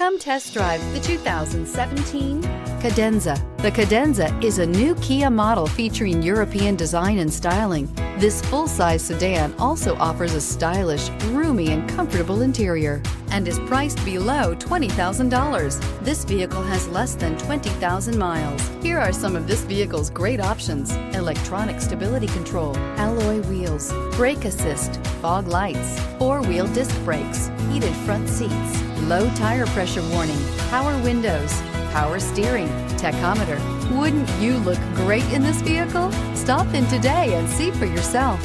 Come test drive the 2017 Cadenza. The Cadenza is a new Kia model featuring European design and styling. This full-size sedan also offers a stylish, roomy, and comfortable interior and is priced below $20,000. This vehicle has less than 20,000 miles. Here are some of this vehicle's great options: electronic stability control, alloy wheels, brake assist, fog lights, four-wheel disc brakes, heated front seats, low tire pressure warning, power windows, power steering, tachometer. Wouldn't you look great in this vehicle? Stop in today and see for yourself.